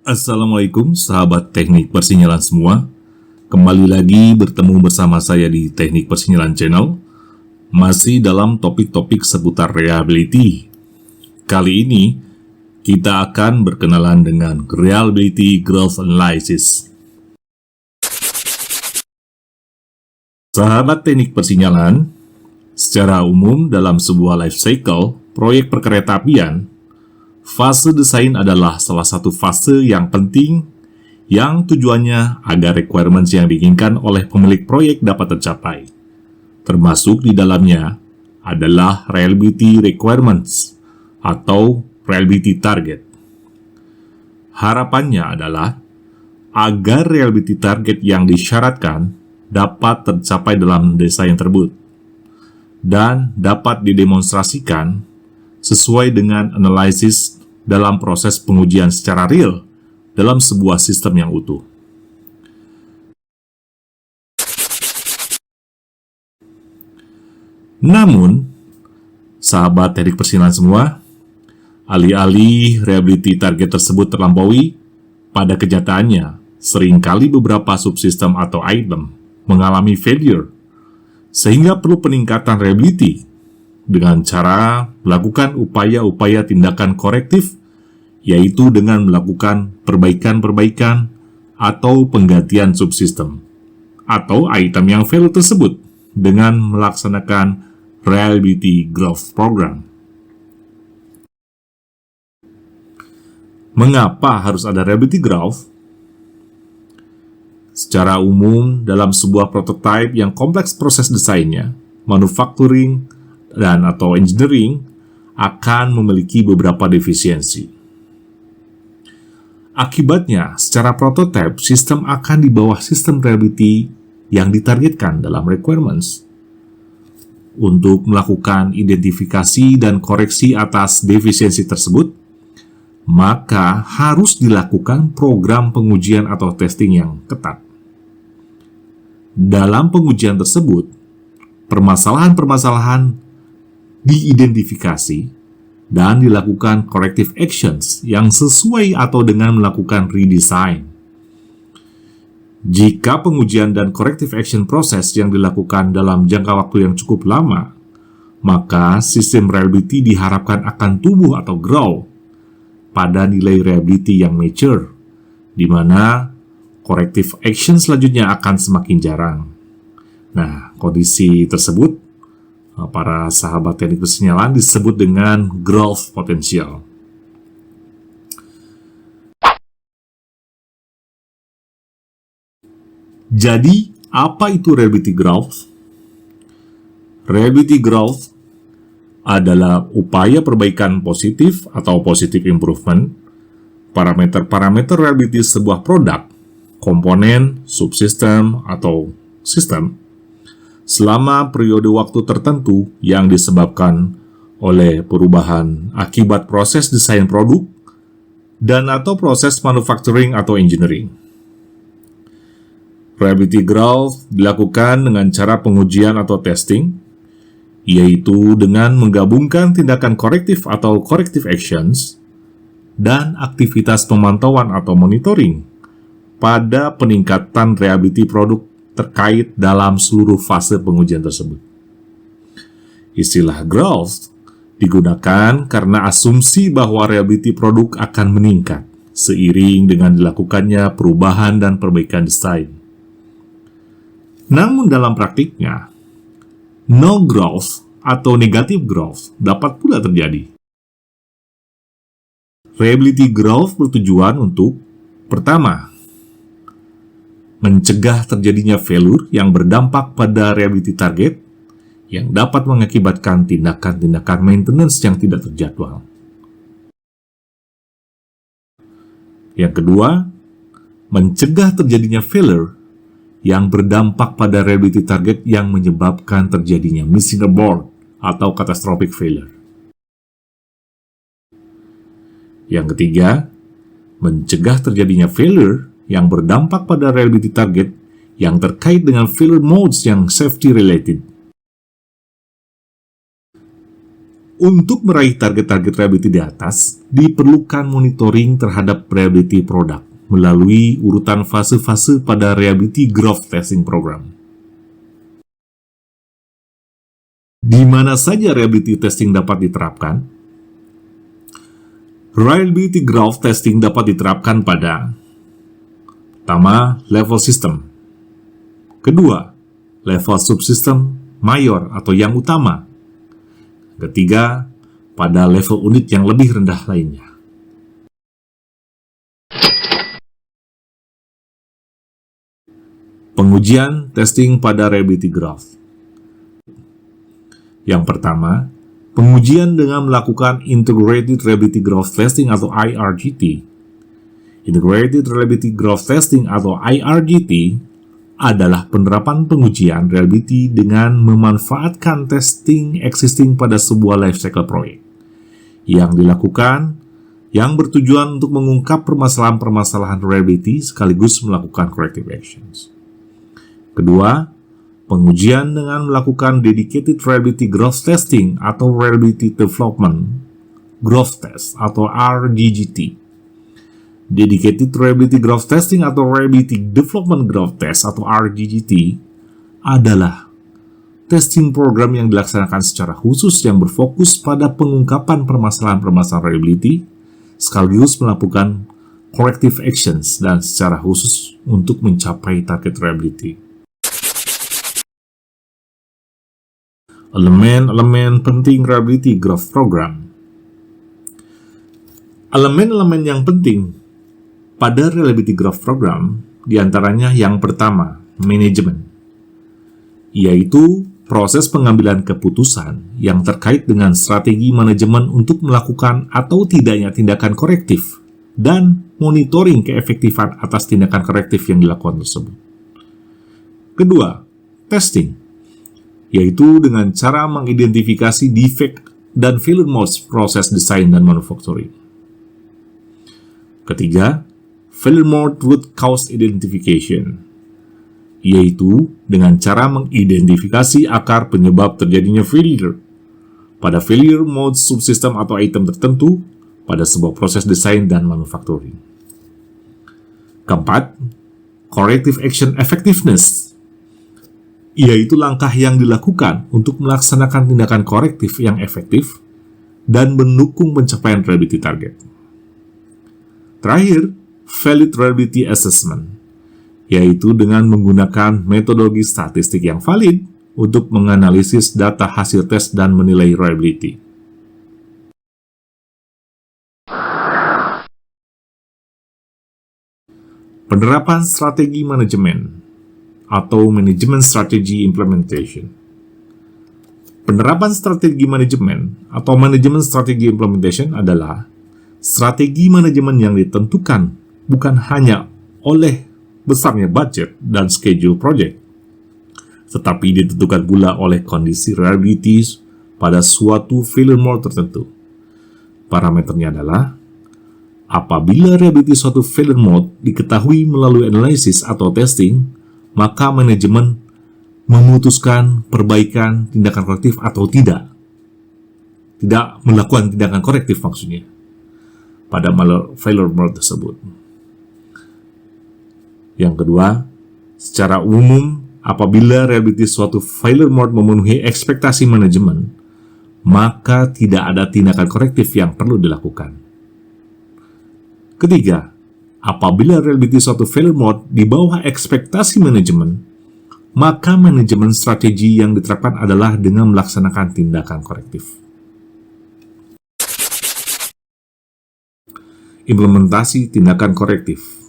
Assalamualaikum sahabat teknik persinyalan semua. Kembali lagi bertemu bersama saya di Teknik Persinyalan Channel, masih dalam topik-topik seputar reliability. Kali ini kita akan berkenalan dengan Reliability Growth Analysis. Sahabat teknik persinyalan, secara umum dalam sebuah life cycle proyek perkeretaapian, fase desain adalah salah satu fase yang penting yang tujuannya agar requirements yang diinginkan oleh pemilik proyek dapat tercapai. Termasuk di dalamnya adalah reliability requirements atau reliability target. Harapannya adalah agar reliability target yang disyaratkan dapat tercapai dalam desain tersebut dan dapat didemonstrasikan sesuai dengan analisis dalam proses pengujian secara real dalam sebuah sistem yang utuh. Namun, sahabat teknik persinyalan semua, alih-alih reliability target tersebut terlampaui, pada kenyataannya seringkali beberapa subsistem atau item mengalami failure, sehingga perlu peningkatan reliability dengan cara melakukan upaya-upaya tindakan korektif, yaitu dengan melakukan perbaikan-perbaikan atau penggantian subsistem atau item yang fail tersebut dengan melaksanakan Reliability Growth Program. Mengapa harus ada Reliability Growth? Secara umum, dalam sebuah prototype yang kompleks proses desainnya, manufacturing dan atau engineering akan memiliki beberapa defisiensi. Akibatnya, secara prototype, sistem akan di bawah sistem reliability yang ditargetkan dalam requirements. Untuk melakukan identifikasi dan koreksi atas defisiensi tersebut, maka harus dilakukan program pengujian atau testing yang ketat. Dalam pengujian tersebut, permasalahan-permasalahan diidentifikasi dan dilakukan corrective actions yang sesuai atau dengan melakukan redesign. Jika pengujian dan corrective action proses yang dilakukan dalam jangka waktu yang cukup lama, maka sistem reliability diharapkan akan tumbuh atau grow pada nilai reliability yang mature, di mana corrective action selanjutnya akan semakin jarang. Nah, kondisi tersebut para sahabat teknik persinyalan disebut dengan growth potential. Jadi, apa itu reliability growth? Reliability growth adalah upaya perbaikan positif atau positive improvement parameter-parameter reliability sebuah produk, komponen, subsistem, atau sistem selama periode waktu tertentu yang disebabkan oleh perubahan akibat proses desain produk dan atau proses manufacturing atau engineering. Reliability growth dilakukan dengan cara pengujian atau testing, yaitu dengan menggabungkan tindakan korektif atau corrective actions dan aktivitas pemantauan atau monitoring pada peningkatan reliability produk terkait dalam seluruh fase pengujian tersebut. Istilah growth digunakan karena asumsi bahwa reliability produk akan meningkat seiring dengan dilakukannya perubahan dan perbaikan desain. Namun dalam praktiknya, no growth atau negative growth dapat pula terjadi. Reliability growth bertujuan untuk, pertama, mencegah terjadinya failure yang berdampak pada reliability target yang dapat mengakibatkan tindakan-tindakan maintenance yang tidak terjadwal. Yang kedua, mencegah terjadinya failure yang berdampak pada reliability target yang menyebabkan terjadinya missing aboard atau catastrophic failure. Yang ketiga, mencegah terjadinya failure yang berdampak pada reliability target yang terkait dengan failure modes yang safety related. Untuk meraih target-target reliability di atas, diperlukan monitoring terhadap reliability produk melalui urutan fase-fase pada reliability growth testing program. Di mana saja reliability testing dapat diterapkan? Reliability growth testing dapat diterapkan pada pertama, level system. Kedua, level subsystem mayor atau yang utama. Ketiga, pada level unit yang lebih rendah lainnya. Pengujian testing pada reliability growth. Yang pertama, pengujian dengan melakukan Integrated Reliability Growth Testing atau IRGT. Integrated Reliability Growth Testing atau IRGT adalah penerapan pengujian reliability dengan memanfaatkan testing existing pada sebuah life cycle proyek yang dilakukan yang bertujuan untuk mengungkap permasalahan-permasalahan reliability sekaligus melakukan corrective actions. Kedua, pengujian dengan melakukan Dedicated Reliability Growth Testing atau Reliability Development Growth Test atau RDGT. Dedicated Reliability Growth Testing atau Reliability Development Growth Test atau RDGT adalah testing program yang dilaksanakan secara khusus yang berfokus pada pengungkapan permasalahan-permasalahan reliability sekaligus melakukan corrective actions dan secara khusus untuk mencapai target reliability. Elemen-elemen penting reliability growth program. Elemen-elemen yang penting pada reliability growth program diantaranya yang pertama, manajemen, yaitu proses pengambilan keputusan yang terkait dengan strategi manajemen untuk melakukan atau tidaknya tindakan korektif dan monitoring keefektifan atas tindakan korektif yang dilakukan tersebut. Kedua, testing, yaitu dengan cara mengidentifikasi defect dan failure modes proses desain dan manufacturing. Ketiga, failure mode root cause identification, yaitu dengan cara mengidentifikasi akar penyebab terjadinya failure pada failure mode subsystem atau item tertentu pada sebuah proses desain dan manufacturing. Keempat, corrective action effectiveness, yaitu langkah yang dilakukan untuk melaksanakan tindakan korektif yang efektif dan mendukung pencapaian reliability target. Terakhir, valid reliability assessment, yaitu dengan menggunakan metodologi statistik yang valid untuk menganalisis data hasil tes dan menilai reliability. Penerapan strategi manajemen atau Management Strategy Implementation. Penerapan strategi manajemen atau Management Strategy Implementation adalah strategi manajemen yang ditentukan bukan hanya oleh besarnya budget dan schedule project, tetapi ditentukan pula oleh kondisi reliability pada suatu failure mode tertentu. Parameternya adalah apabila reliability suatu failure mode diketahui melalui analisis atau testing, maka manajemen memutuskan perbaikan tindakan korektif atau tidak melakukan tindakan korektif maksudnya pada failure mode tersebut. Yang kedua, secara umum apabila reliability suatu failure mode memenuhi ekspektasi manajemen, maka tidak ada tindakan korektif yang perlu dilakukan. Ketiga, apabila reliability suatu failure mode di bawah ekspektasi manajemen, maka manajemen strategi yang diterapkan adalah dengan melaksanakan tindakan korektif. Implementasi tindakan korektif.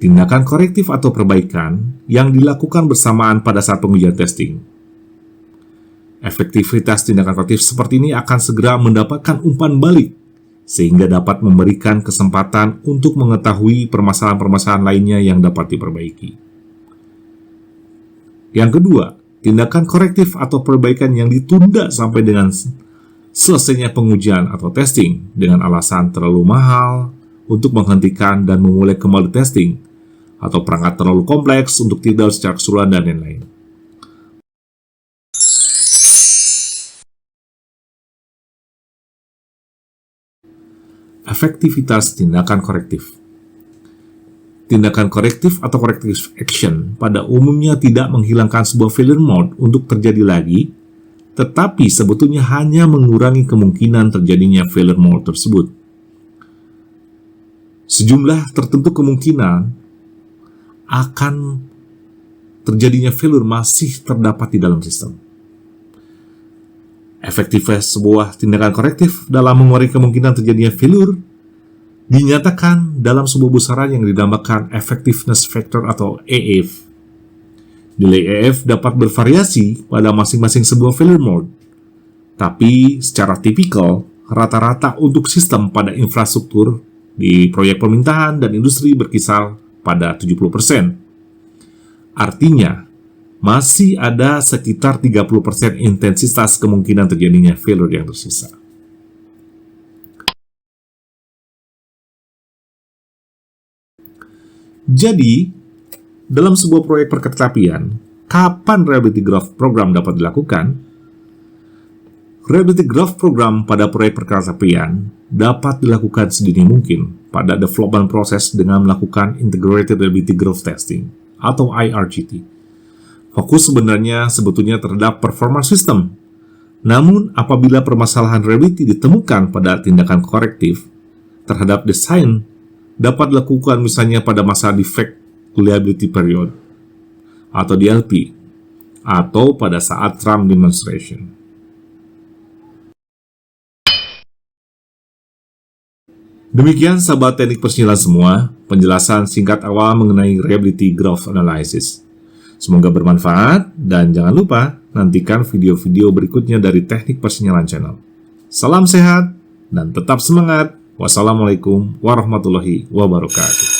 Tindakan korektif atau perbaikan yang dilakukan bersamaan pada saat pengujian testing. Efektivitas tindakan korektif seperti ini akan segera mendapatkan umpan balik, sehingga dapat memberikan kesempatan untuk mengetahui permasalahan-permasalahan lainnya yang dapat diperbaiki. Yang kedua, tindakan korektif atau perbaikan yang ditunda sampai dengan selesainya pengujian atau testing dengan alasan terlalu mahal untuk menghentikan dan memulai kembali testing, atau perangkat terlalu kompleks untuk tidak secara keseluruhan dan lain-lain. efektivitas tindakan korektif. Tindakan korektif atau corrective action pada umumnya tidak menghilangkan sebuah failure mode untuk terjadi lagi, tetapi sebetulnya hanya mengurangi kemungkinan terjadinya failure mode tersebut. Sejumlah tertentu kemungkinan akan terjadinya failure masih terdapat di dalam sistem. Efektivitas sebuah tindakan korektif dalam mengurangi kemungkinan terjadinya failure dinyatakan dalam sebuah besaran yang dinamakan Effectiveness Factor atau EF. Nilai EF dapat bervariasi pada masing-masing sebuah failure mode, tapi secara tipikal, rata-rata untuk sistem pada infrastruktur di proyek pemerintahan dan industri berkisar pada 70%. Artinya, masih ada sekitar 30% intensitas kemungkinan terjadinya failure yang tersisa. Jadi, dalam sebuah proyek perkereta-apian, kapan Reliability Growth Program dapat dilakukan? Reliability Growth Program pada proyek perkereta-apian dapat dilakukan sedini mungkin pada development proses dengan melakukan Integrated Reliability Growth Testing atau IRGT. Fokus sebetulnya terhadap performance system. Namun, apabila permasalahan reliability ditemukan pada tindakan korektif terhadap desain, dapat dilakukan misalnya pada masa defect reliability period atau DLP atau pada saat RAM demonstration. Demikian sahabat teknik persinyalan semua, penjelasan singkat awal mengenai Reliability Growth Analysis. Semoga bermanfaat dan jangan lupa nantikan video-video berikutnya dari Teknik Persinyalan Channel. Salam sehat dan tetap semangat. Wassalamualaikum warahmatullahi wabarakatuh.